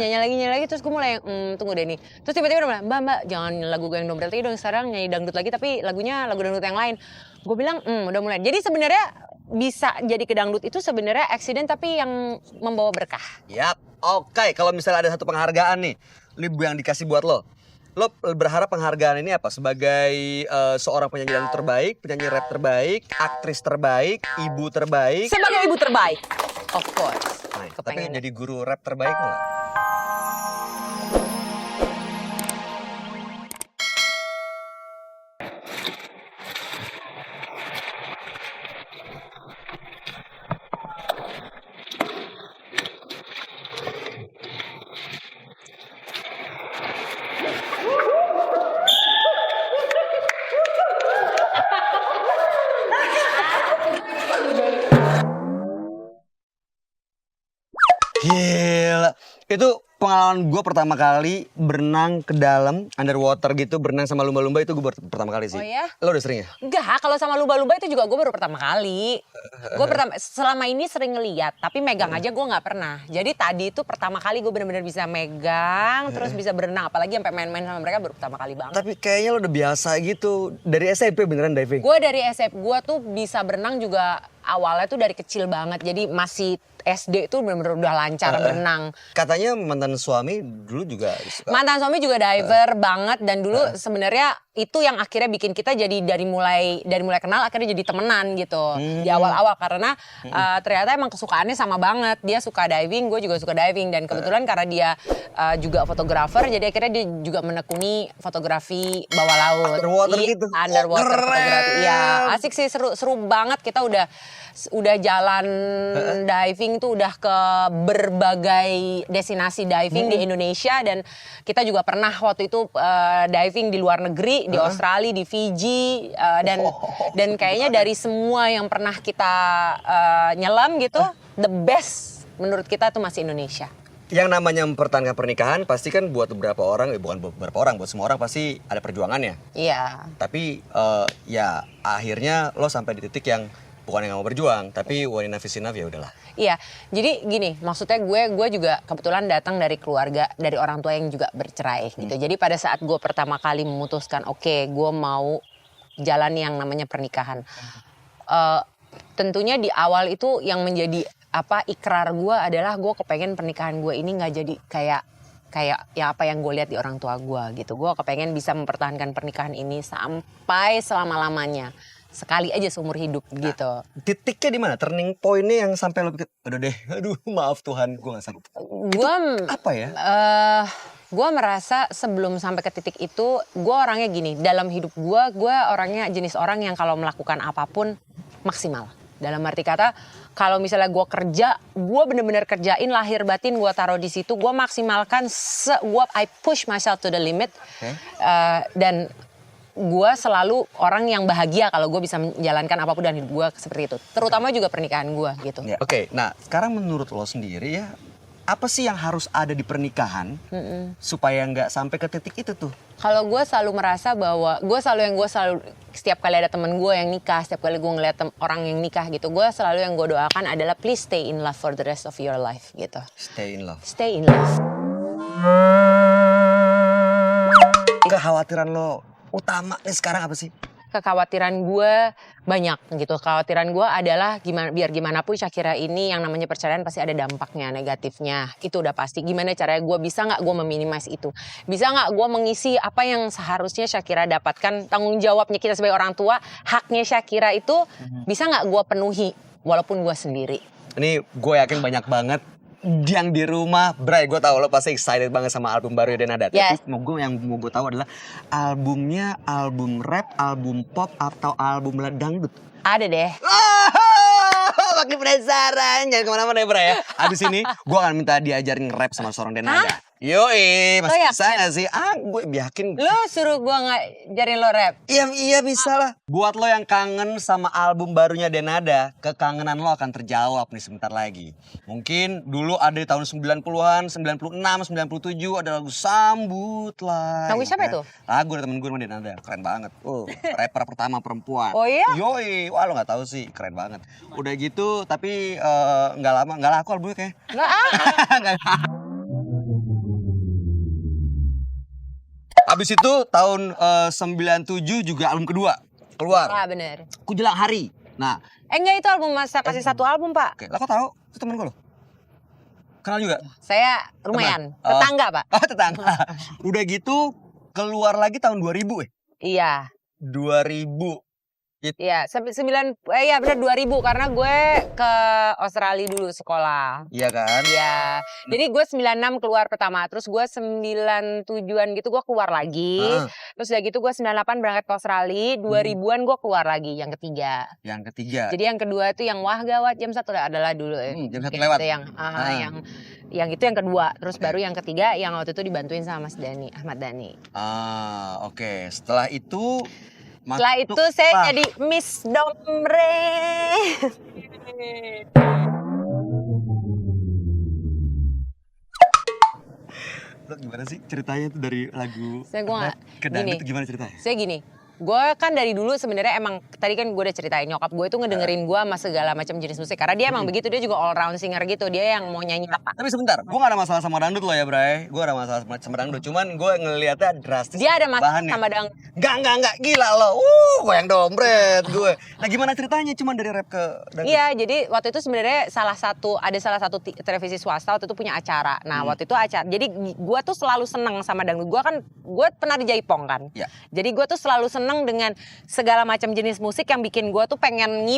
nyanyi lagi terus gue mulai tunggu deh nih. Terus tiba-tiba dia bilang, Mbak jangan lagu gue yang dompet lagi dong, sekarang nyanyi dangdut lagi tapi lagunya lagu dangdut yang lain. Gue bilang udah mulai. Jadi sebenarnya bisa jadi ke dangdut itu sebenarnya accident tapi yang membawa berkah. Yap, oke. Kalau misalnya ada satu penghargaan nih, yang dikasih buat lo berharap penghargaan ini apa? Sebagai seorang penyanyi dangdut terbaik, penyanyi rap terbaik, aktris terbaik, ibu terbaik. Sebagai ibu terbaik, of course. Nah, tapi jadi guru rap terbaik nggak? Gila, itu pengalaman gue pertama kali berenang ke dalam underwater gitu, berenang sama lumba-lumba itu gue pertama kali sih. Oh ya? Lo udah sering ya? Enggak, kalau sama lumba-lumba itu juga gue baru pertama kali. Gue selama ini sering ngeliat, tapi megang aja gue nggak pernah. Jadi tadi itu pertama kali gue benar-benar bisa megang, terus bisa berenang, apalagi sampai main-main sama mereka baru pertama kali banget. Tapi kayaknya lo udah biasa gitu, dari SMP beneran diving? Gue dari SMP, gue tuh bisa berenang juga awalnya tuh dari kecil banget, jadi masih SD itu benar-benar udah lancar berenang. Katanya mantan suami dulu juga suka. Mantan suami juga diver banget dan dulu sebenarnya itu yang akhirnya bikin kita jadi dari mulai kenal akhirnya jadi temenan gitu di awal-awal karena ternyata emang kesukaannya sama banget. Dia suka diving, gue juga suka diving dan kebetulan karena dia juga fotografer jadi akhirnya dia juga menekuni fotografi bawah laut. Underwater gitu. Underwater fotografi. Iya, asik sih, seru banget. Kita udah jalan diving tuh udah ke berbagai destinasi diving di Indonesia dan kita juga pernah waktu itu diving di luar negeri, di Australia, di Fiji dan kayaknya dari semua yang pernah kita nyelam gitu, the best menurut kita tuh masih Indonesia. Yang namanya mempertahankan pernikahan pasti kan buat beberapa orang, bukan beberapa orang, buat semua orang pasti ada perjuangannya. Iya. Tapi ya akhirnya lo sampai di titik yang bukan yang gak mau berjuang, tapi when enough is enough ya udahlah. Iya, jadi gini, maksudnya gue juga kebetulan datang dari keluarga, dari orang tua yang juga bercerai gitu. Jadi pada saat gue pertama kali memutuskan, oke, gue mau jalan yang namanya pernikahan. Tentunya di awal itu yang menjadi ikrar gue adalah gue kepengen pernikahan gue ini nggak jadi kayak ya apa yang gue lihat di orang tua gue gitu. Gue kepengen bisa mempertahankan pernikahan ini sampai selama-lamanya. Sekali aja seumur hidup gitu. Titiknya di mana? Turning point-nya yang sampai lo pikir, aduh maaf Tuhan, gue gak sanggup. Gue apa ya? Gue merasa sebelum sampai ke titik itu, gue orangnya gini, dalam hidup gue orangnya jenis orang yang kalau melakukan apapun maksimal. Dalam arti kata, kalau misalnya gue kerja, gue bener-bener kerjain lahir batin, gue taruh di situ, gue maksimalkan, I push myself to the limit, dan gue selalu orang yang bahagia kalau gue bisa menjalankan apapun dalam hidup gue seperti itu. Terutama juga pernikahan gue gitu. Ya, Oke, nah sekarang menurut lo sendiri ya, apa sih yang harus ada di pernikahan supaya nggak sampai ke titik itu tuh? Kalau gue selalu merasa bahwa gue selalu setiap kali ada temen gue yang nikah, setiap kali gue ngeliat orang yang nikah gitu, gue selalu yang gue doakan adalah please stay in love for the rest of your life gitu. Stay in love. Stay in love. Kekhawatiran lo utama nih sekarang apa sih? Kekhawatiran gue banyak gitu. Kekhawatiran gue adalah biar gimana pun Shakira ini yang namanya perceraian pasti ada dampaknya negatifnya. Itu udah pasti. Gimana caranya gue bisa gak gue meminimais itu? Bisa gak gue mengisi apa yang seharusnya Shakira dapatkan? Tanggung jawabnya kita sebagai orang tua, haknya Shakira itu bisa gak gue penuhi walaupun gue sendiri? Ini gue yakin banyak banget yang di rumah, Bray, gue tahu lo pasti excited banget sama album baru Denada. Yes. Tapi yang mau gue tahu adalah albumnya album rap, album pop atau album dangdut? Ada deh. Makin penasaran, jangan kemana-mana ya Bray ya. Abis ini gue akan minta diajarin rap sama seorang Denada. Yoi, masih bisa gak sih? Gue yakin. Lo suruh gue ngajarin lo rap? Iya bisa lah. Buat lo yang kangen sama album barunya Denada, kekangenan lo akan terjawab nih sebentar lagi. Mungkin dulu ada di tahun 90-an, 96, 97 ada lagu Sambutlah. Lagu siapa itu? Lagu dari temen gue sama Denada, keren banget. Rapper pertama perempuan. Oh iya? Yoi, wah lo gak tahu sih, keren banget. Udah gitu tapi gak laku albumnya kayak. Nggak. Abis itu tahun 97 juga album kedua keluar. Ah bener. Ku Jelang Hari. Nah, Enggak, itu album masa kasih satu album Pak. oke, lah kok tahu? Itu temen gue loh. Kenal juga? Saya lumayan, Teman? tetangga Pak. Oh, tetangga. Udah gitu keluar lagi tahun 2000 Iya. 2000. Iya, iya benar 2000 karena gue ke Australia dulu sekolah. Iya kan? Iya. Jadi gue 96 keluar pertama, terus gue 97-an gitu gue keluar lagi. Terus udah gitu gue 98 berangkat ke Australia, 2000-an gue keluar lagi yang ketiga. Yang ketiga. Jadi yang kedua itu yang wah gawat jam 1 adalah dulu jam 1 Gitu, lewat. yang itu yang kedua, terus baru yang ketiga yang waktu itu dibantuin sama Mas Dhani, Ahmad Dhani. Oke. Setelah itu Setelah itu saya jadi Miss Domre. Lo gimana sih ceritanya tuh dari lagu Saya ke dangdut gimana ceritanya? Saya gini, gue kan dari dulu sebenarnya emang tadi kan gue udah ceritain nyokap gue itu ngedengerin gue sama segala macam jenis musik karena dia emang begitu, dia juga all round singer gitu, dia yang mau nyanyi apa. Tapi sebentar, gue gak ada masalah sama dangdut loh ya Bray. Gue ada masalah sama dangdut, cuman gue ngeliatnya drastis. Dia ada masalah bahannya. sama dangdut. Enggak, gila lo. Gue yang dompret gue. Nah gimana ceritanya cuman dari rap ke dangdut? Iya, jadi waktu itu sebenarnya salah satu televisi swasta waktu itu punya acara. Nah, waktu itu jadi gue tuh selalu seneng sama dangdut. Gue pernah di Jaipong kan. Ya. Jadi gue tuh selalu seneng dengan segala macam jenis musik yang bikin gue tuh pengen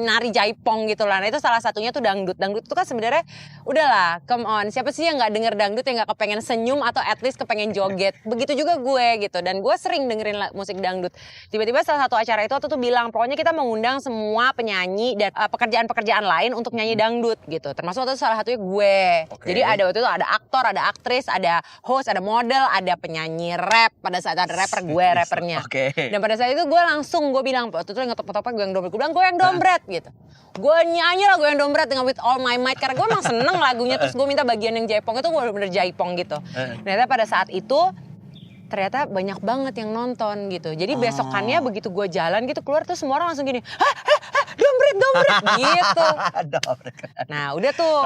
nari Jaipong gitu lah. Nah, itu salah satunya tuh dangdut. Dangdut itu kan sebenarnya udahlah, come on. Siapa sih yang nggak denger dangdut yang nggak kepengen senyum atau at least kepengen joget. Begitu juga gue gitu. Dan gue sering dengerin musik dangdut. Tiba-tiba salah satu acara itu waktu tuh bilang, pokoknya kita mengundang semua penyanyi dan pekerjaan-pekerjaan lain untuk nyanyi dangdut gitu. Termasuk waktu itu salah satunya gue. Jadi waktu itu ada aktor, ada aktris, ada host, ada model, ada penyanyi rap. Pada saat ada rapper, gue rappernya. Dan pada saat itu gue langsung gue bilang, waktu itu ngetop-ngetopnya gue yang dompret. Gue bilang gue yang dompret gitu. Gue nyanyi lah gue yang dompret dengan With All My Might. Karena gue emang seneng lagunya. Terus gue minta bagian yang Jaipong itu gue bener-bener Jaipong gitu. Ternyata pada saat itu ternyata banyak banget yang nonton gitu. Jadi besokannya begitu gue jalan gitu keluar tuh semua orang langsung gini, dompret gitu. Nah udah tuh.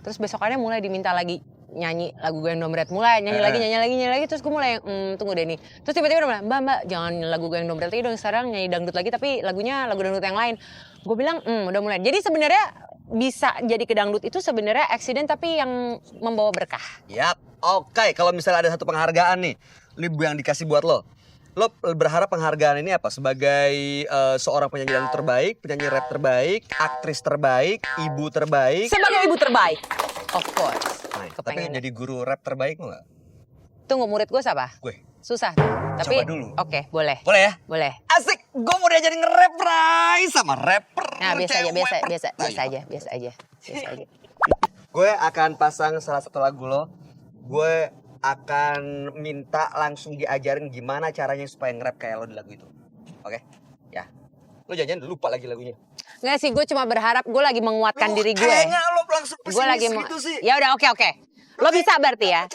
Terus besokannya mulai diminta lagi nyanyi lagu gue yang dompret, mulai nyanyi lagi terus gue mulai tunggu deh nih. Terus tiba-tiba udah bilang, mbak jangan lagu gue yang dompret lagi dong, sekarang nyanyi dangdut lagi tapi lagunya lagu dangdut yang lain. Gue bilang udah mulai. Jadi sebenarnya bisa jadi ke dangdut itu sebenarnya accident tapi yang membawa berkah. Yap, oke. Kalau misalnya ada satu penghargaan nih yang dikasih buat lo berharap penghargaan ini apa? Sebagai seorang penyanyi dangdut terbaik, penyanyi rap terbaik, aktris terbaik, ibu terbaik. Sebagai ibu terbaik, of course. Tapi jadi guru rap terbaik lo gak? Tunggu, murid gue siapa? Gue. Susah tuh. Tapi coba dulu. Oke, boleh. Boleh ya? Boleh. Asik, gue mau diajarin nge-rap, Ray, sama rapper. Nah, biasa aja. Gue akan pasang salah satu lagu lo. Gue akan minta langsung diajarin gimana caranya supaya nge-rap kayak lo di lagu itu. Oke? Ya. Lo jangan lupa lagi lagunya. Nggak sih, gue cuma berharap gue lagi menguatkan diri gue. Kayaknya lo langsung Gue lagi gitu sih. Ya udah, oke. Lo bisa berarti ya?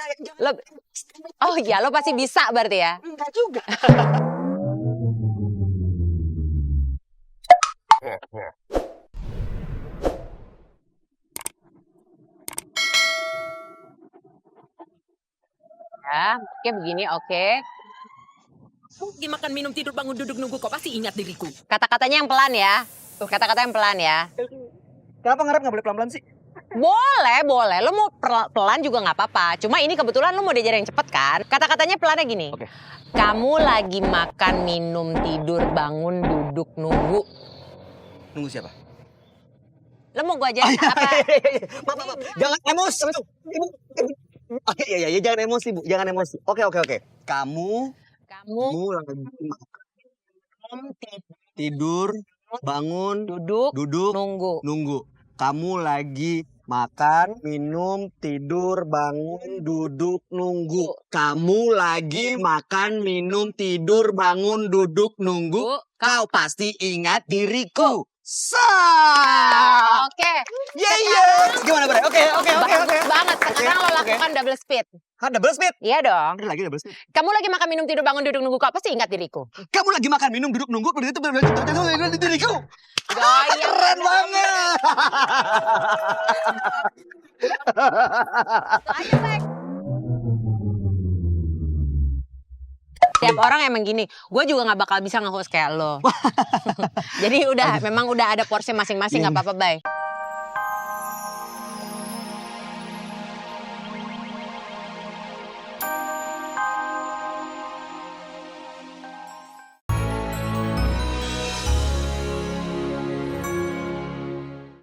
Oh iya, lo pasti bisa berarti ya? Enggak juga. Ya, oke begini, oke. Makan, minum, tidur, bangun, duduk, nunggu, kok pasti ingat diriku. Kata-katanya yang pelan ya. Kata-kata yang pelan ya. Kenapa nge-rap gak boleh pelan-pelan sih? Boleh. Lo mau pelan juga nggak apa-apa. Cuma ini kebetulan lo mau diajarin yang cepet kan. Kata-katanya pelannya gini. Oke. Kamu lagi makan, minum, tidur, bangun, duduk, nunggu. Nunggu siapa? Lo mau gue ajarin apa? Maaf. Jangan emosi. Iya, jangan emosi, Bu. Jangan emosi. Oke. Kamu lagi makan, tidur, bangun, duduk, nunggu. Kamu lagi makan, minum, tidur, bangun, duduk, nunggu. Kamu lagi makan, minum, tidur, bangun, duduk, nunggu. Kau pasti ingat diriku. Oke. Yes. Gimana, Bre? Oke. Bagus banget. Sekarang lo lakukan double speed. Double speed? Iya dong. Ada lagi double speed. Kamu lagi makan, minum, tidur, bangun, duduk, nunggu. Kau pasti ingat diriku. Kamu lagi makan, minum, duduk, nunggu. Itu diriku. Gaya. Keren banget. Ayo, Pak. Setiap orang emang gini. Gue juga nggak bakal bisa nge-host kayak lo. Jadi memang udah ada porsi masing-masing, nggak apa-apa, Bay.